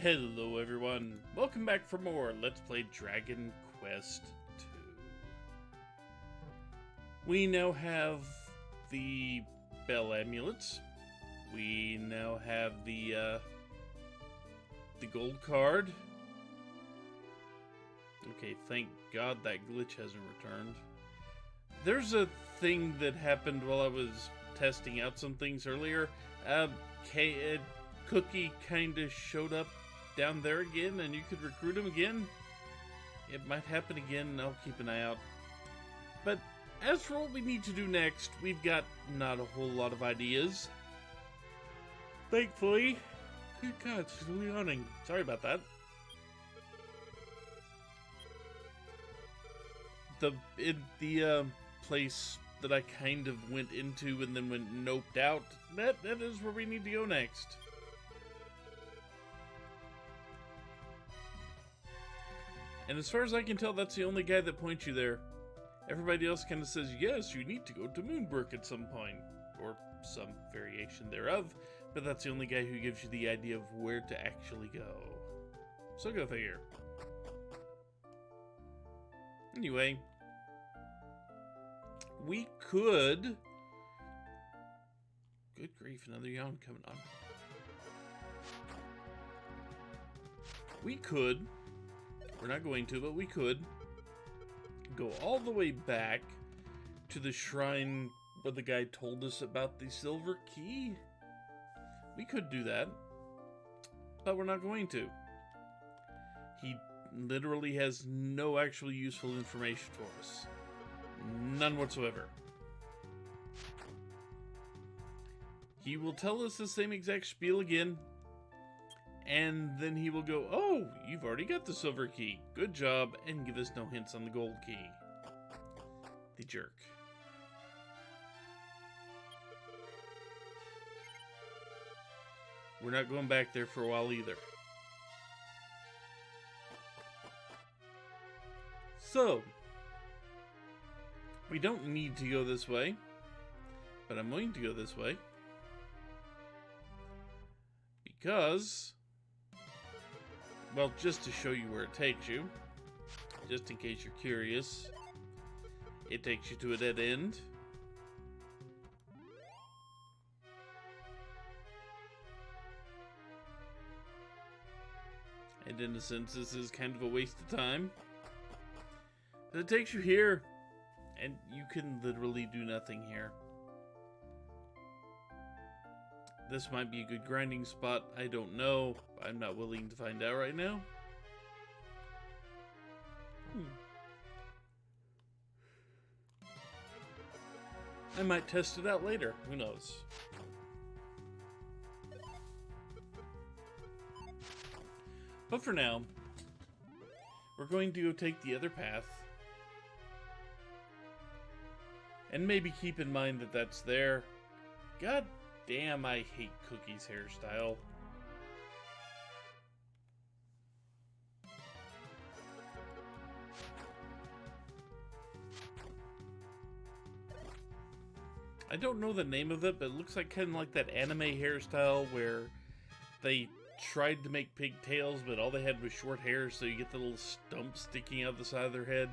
Hello everyone, welcome back for more Let's Play Dragon Quest II. We now have the bell amulets. We now have the gold card. Okay, thank God that glitch hasn't returned. There's a thing that happened while I was testing out some things earlier. Cookie kinda showed up down there again, and you could recruit him again. It might happen again, I'll keep an eye out. But as for what we need to do next, we've got not a whole lot of ideas. Thankfully. Good God, still yawning. Sorry about that. The place that I kind of went into and then went noped out, that is where we need to go next. And as far as I can tell, that's the only guy that points you there. Everybody else kind of says, yes, you need to go to Moonbrooke at some point. Or some variation thereof. But that's the only guy who gives you the idea of where to actually go. So go figure. Anyway. We could... Good grief, another yawn coming on. We could... We're not going to, but we could go all the way back to the shrine where the guy told us about the silver key. We could do that, but we're not going to. He literally has no actual useful information for us. None whatsoever. He will tell us the same exact spiel again. And then he will go, oh, you've already got the silver key. Good job, and give us no hints on the gold key. The jerk. We're not going back there for a while either. So, we don't need to go this way, but I'm going to go this way. Because... well, just to show you where it takes you, just in case you're curious, it takes you to a dead end. And in a sense, this is kind of a waste of time. But it takes you here, and you can literally do nothing here. This might be a good grinding spot, I don't know. I'm not willing to find out right now. I might test it out later, who knows. But for now, we're going to go take the other path. And maybe keep in mind that that's there. God damn, I hate Cookie's hairstyle. I don't know the name of it, but it looks like kind of like that anime hairstyle where they tried to make pigtails, but all they had was short hair, so you get the little stump sticking out the side of their head.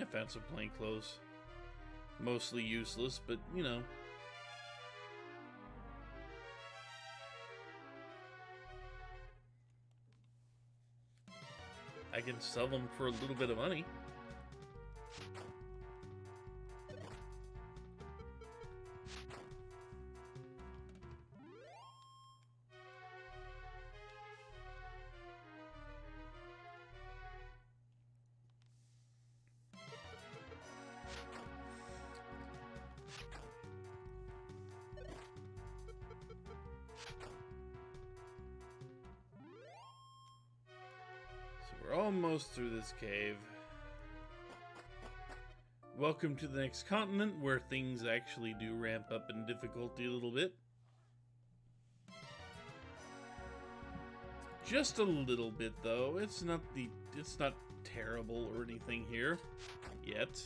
I found some plain clothes. Mostly useless, but you know. I can sell them for a little bit of money. We're almost through this cave. Welcome to the next continent, where things actually do ramp up in difficulty a little bit. Just a little bit, though. It's not terrible or anything here yet.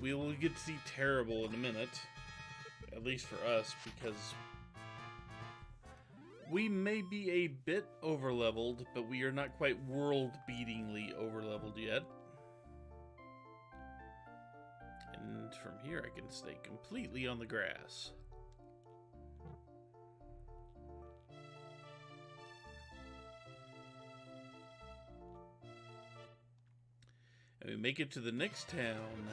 We will get to see terrible in a minute, at least for us, because We may be a bit overleveled, but we are not quite world-beatingly overleveled yet. And from here I can stay completely on the grass. And we make it to the next town.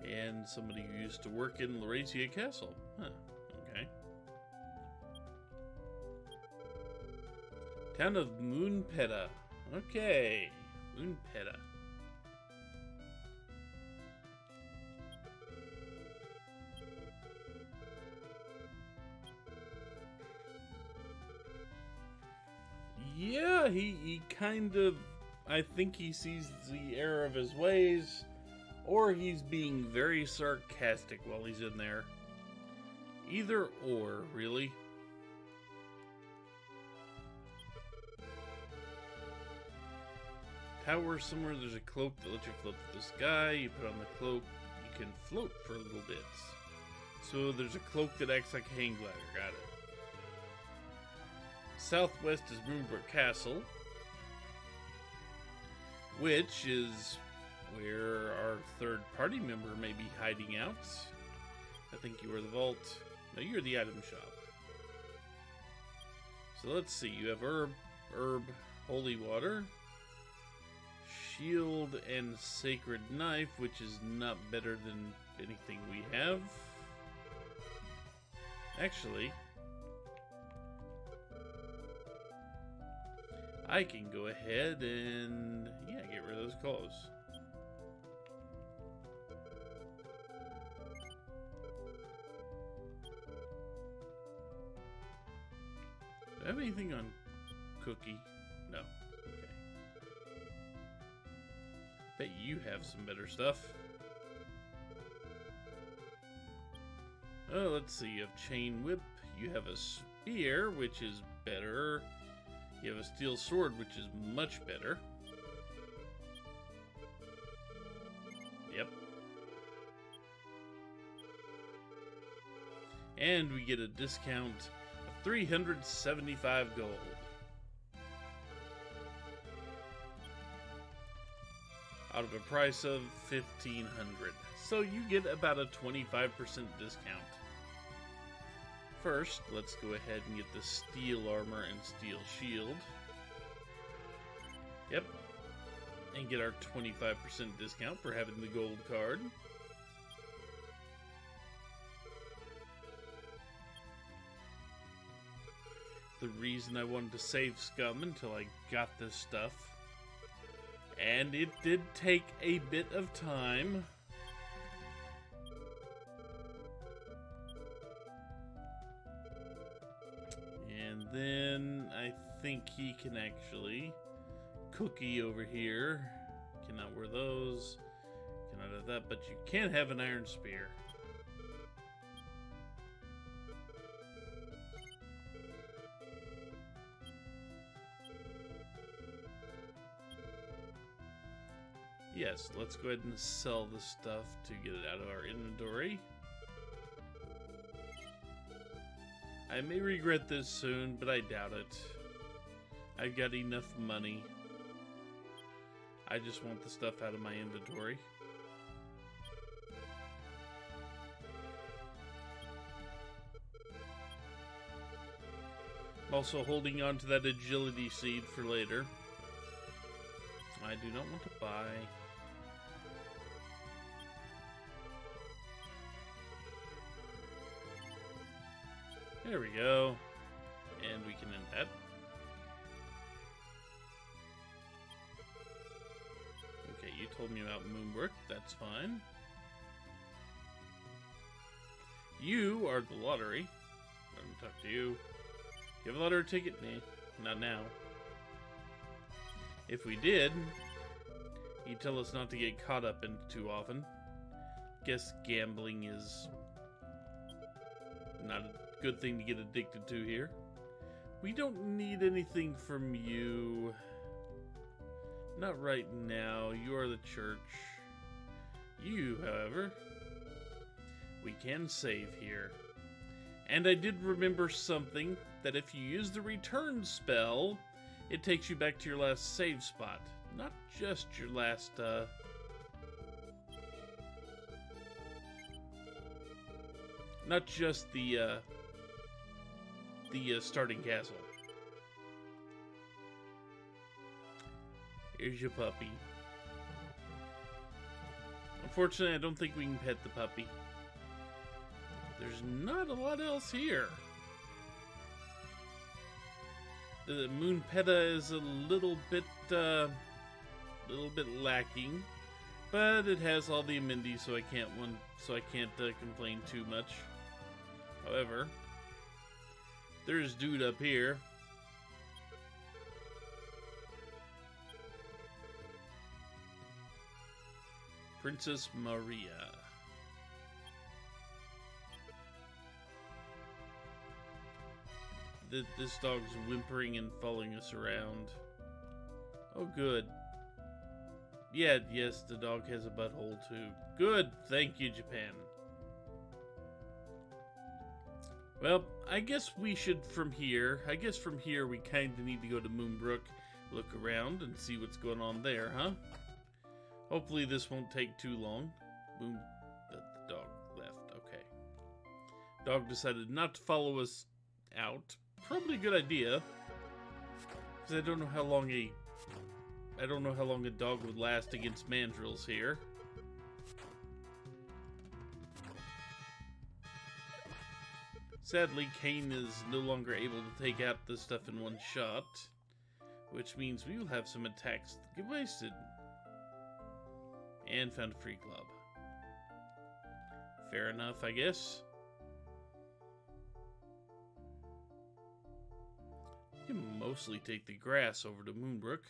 And somebody who used to work in Bloomberg Castle. Huh, okay. Town of Moonbrooke. Okay, Moonbrooke. Yeah, he kind of, I think he sees the error of his ways, or he's being very sarcastic while he's in there. Either or, really. Tower somewhere, there's a cloak that lets you float through the sky. You put on the cloak, you can float for little bits. So there's a cloak that acts like a hang glider. Got it. Southwest is Moonbrooke Castle, which is where our third party member may be hiding out. I think you are the vault. No, you're the item shop. So let's see. You have herb, holy water, shield, and sacred knife, which is not better than anything we have. Actually, I can go ahead and, yeah, get rid of those clothes. Do I have anything on Cookie? No. Okay. Bet you have some better stuff. Oh, let's see. You have chain whip. You have a spear, which is better. You have a steel sword, which is much better. Yep. And we get a discount of 375 gold. Out of a price of 1,500. So you get about a 25% discount. First, let's go ahead and get the steel armor and steel shield. Yep. And get our 25% discount for having the gold card. The reason I wanted to save Scum until I got this stuff. And it did take a bit of time. And then I think he can actually, Cookie over here, cannot wear those, cannot have that, but you can have an iron spear. Yes, let's go ahead and sell the stuff to get it out of our inventory. I may regret this soon, but I doubt it. I've got enough money. I just want the stuff out of my inventory. I'm also holding on to that agility seed for later. I do not want to buy. There we go. And we can end that. Okay, you told me about Moonbrooke. That's fine. You are the lottery. Let me talk to you. Do you have a lottery ticket? Nah, not now. If we did, he'd tell us not to get caught up in too often. Guess gambling is good thing to get addicted to here. We don't need anything from you. Not right now. You are the church. You, however, we can save here. And I did remember something, that if you use the return spell, it takes you back to your last save spot. Not just your last, not just the starting castle. Here's your puppy. Unfortunately, I don't think we can pet the puppy. There's not a lot else here. The Moon Peta is a little bit lacking, but it has all the amenities, so I can't complain too much. However, there's dude up here. Princess Maria. This dog's whimpering and following us around. Oh, good. Yeah, yes, the dog has a butthole too. Good, thank you, Japan. Well, I guess we should from here we kind of need to go to Moonbrooke, look around and see what's going on there, huh? Hopefully this won't take too long. Boom, the dog left, okay. Dog decided not to follow us out. Probably a good idea, because I don't know how long a dog would last against mandrills here. Sadly, Kane is no longer able to take out this stuff in one shot, which means we will have some attacks that get wasted. And found a free club. Fair enough, I guess. You can mostly take the grass over to Moonbrooke.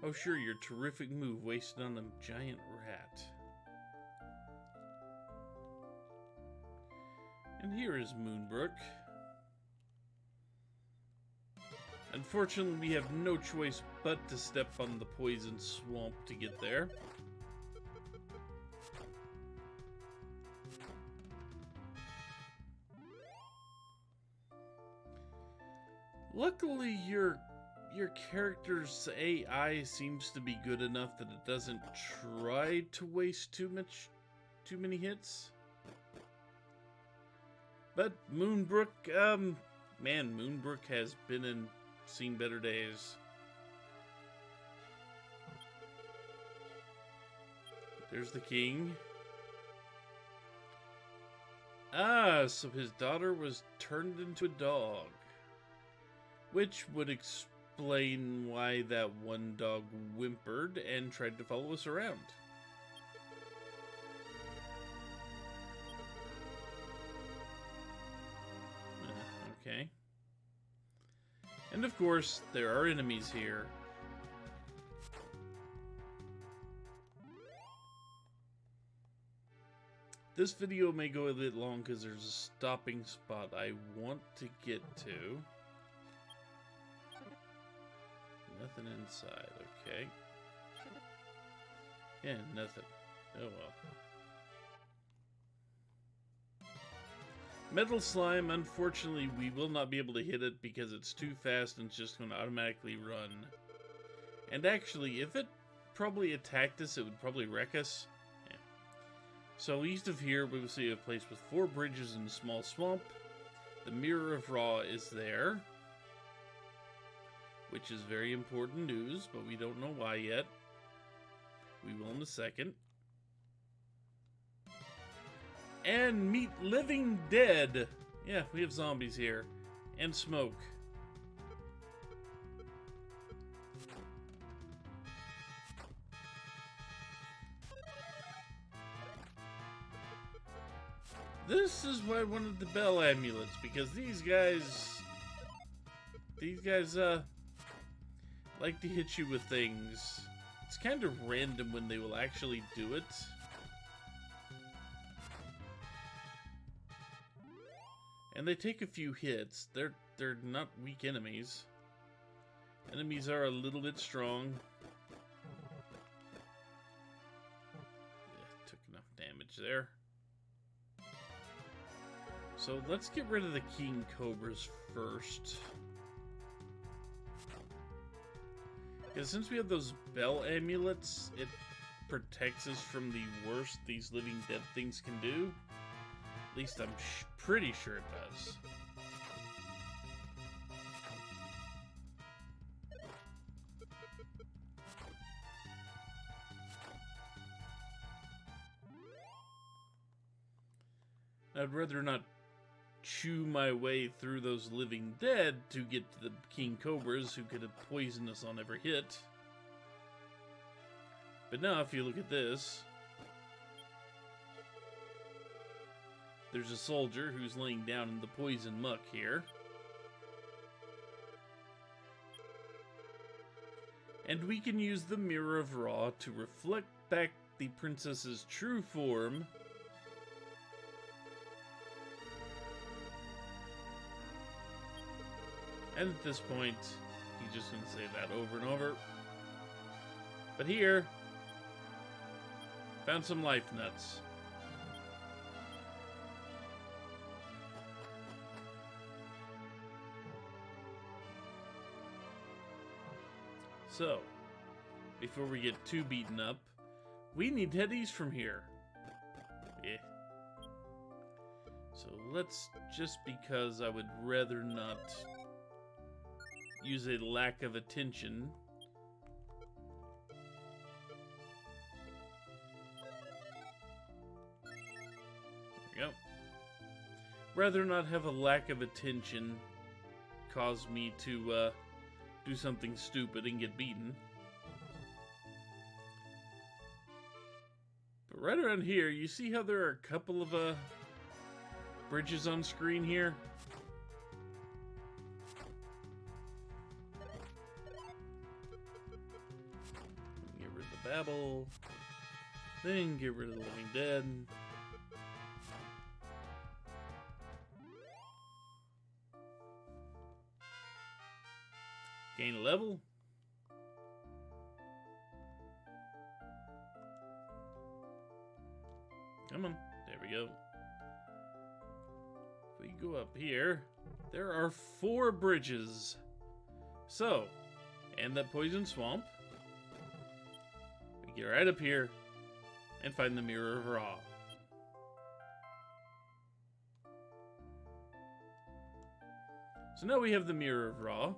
Oh sure, your terrific move wasted on a giant rat. And here is Moonbrooke. Unfortunately, we have no choice but to step on the poison swamp to get there. Luckily, your character's AI seems to be good enough that it doesn't try to waste too many hits. But Moonbrooke, man, Moonbrooke has seen better days. There's the king. Ah, so his daughter was turned into a dog. Which would explain why that one dog whimpered and tried to follow us around. Okay. And of course, there are enemies here. This video may go a bit long because there's a stopping spot I want to get to. Nothing inside, okay. Yeah, nothing. Oh well. Metal slime, unfortunately, we will not be able to hit it because it's too fast and it's just going to automatically run. And actually, if it probably attacked us, it would probably wreck us. Yeah. So east of here, we will see a place with 4 bridges and a small swamp. The Mirror of Ra is there, which is very important news, but we don't know why yet. We will in a second. And meet living dead. Yeah, we have zombies here. And smoke. This is why I wanted the bell amulets, because these guys like to hit you with things. it's kind of random when they will actually do it. And they take a few hits. They're not weak enemies. Enemies are a little bit strong. Yeah, took enough damage there. So let's get rid of the King Cobras first. Because since we have those bell amulets, it protects us from the worst these living dead things can do. At least I'm pretty sure it does. I'd rather not chew my way through those living dead to get to the King Cobras who could have poisoned us on every hit. But now if you look at this, there's a soldier who's laying down in the poison muck here. And we can use the Mirror of Ra to reflect back the princess's true form. And at this point, he's just going to say that over and over. But here, found some life nuts. So, before we get too beaten up, we need headies from here. Yeah. So let's, just because I would rather not use a lack of attention. There we go. Rather not have a lack of attention cause me to do something stupid and get beaten. But right around here, you see how there are a couple of bridges on screen here? Get rid of the Babel, then get rid of the Living Dead. Gain a level. Come on, there we go. If we go up here, there are 4 bridges. So, and that poison swamp. We get right up here and find the Mirror of Ra. So now we have the Mirror of Ra.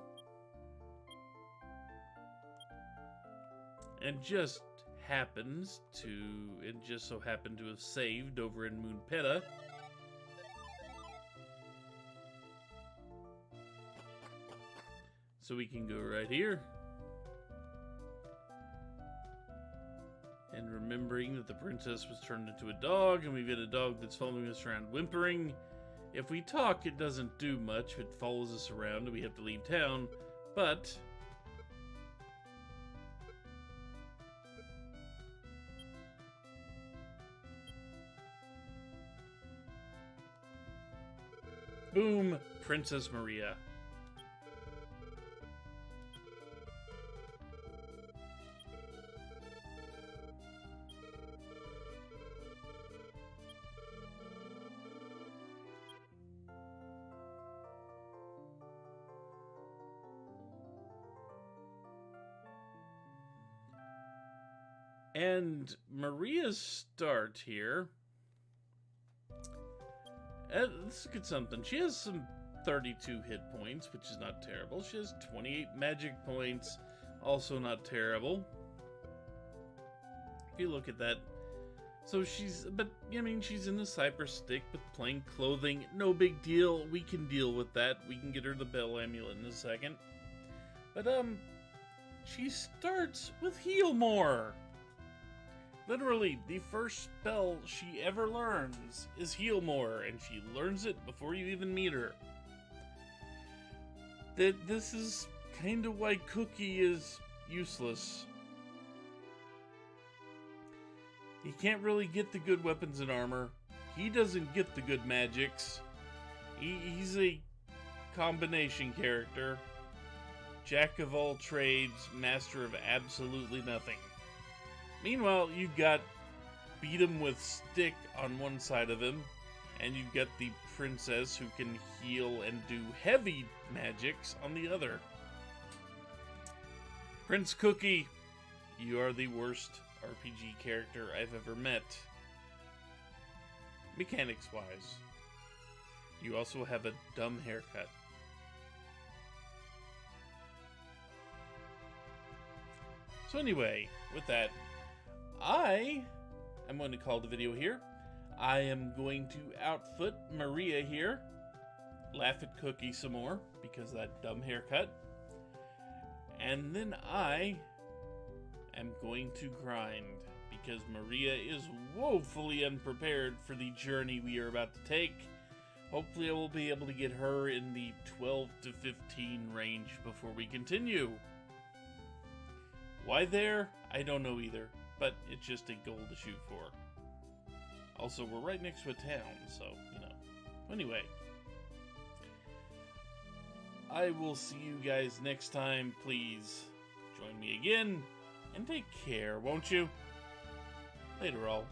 And just so happened to have saved over in Moonpeta. So we can go right here. And remembering that the princess was turned into a dog, and we've got a dog that's following us around whimpering. If we talk, it doesn't do much. It follows us around and we have to leave town. But boom, Princess Maria. And Maria's start here. Let's look at something. She has some 32 hit points, which is not terrible. She has 28 magic points, also not terrible. If you look at that. So she's in the Cypress Stick with plain clothing. No big deal. We can deal with that. We can get her the Bell Amulet in a second. But, she starts with Heal More. Literally, the first spell she ever learns is Heal More, and she learns it before you even meet her. This is kind of why Cookie is useless. He can't really get the good weapons and armor. He doesn't get the good magics. He's a combination character. Jack of all trades, master of absolutely nothing. Meanwhile, you've got beat him with stick on one side of him, and you've got the princess who can heal and do heavy magics on the other. Prince Cookie, you are the worst RPG character I've ever met. Mechanics-wise. You also have a dumb haircut. So anyway, with that, I am going to call the video here. I am going to outfoot Maria here. Laugh at Cookie some more because of that dumb haircut. And then I am going to grind because Maria is woefully unprepared for the journey we are about to take. Hopefully I will be able to get her in the 12 to 15 range before we continue. Why there? I don't know either, but it's just a goal to shoot for. Also, we're right next to a town, so, you know. Anyway, I will see you guys next time. Please join me again, and take care, won't you? Later, all.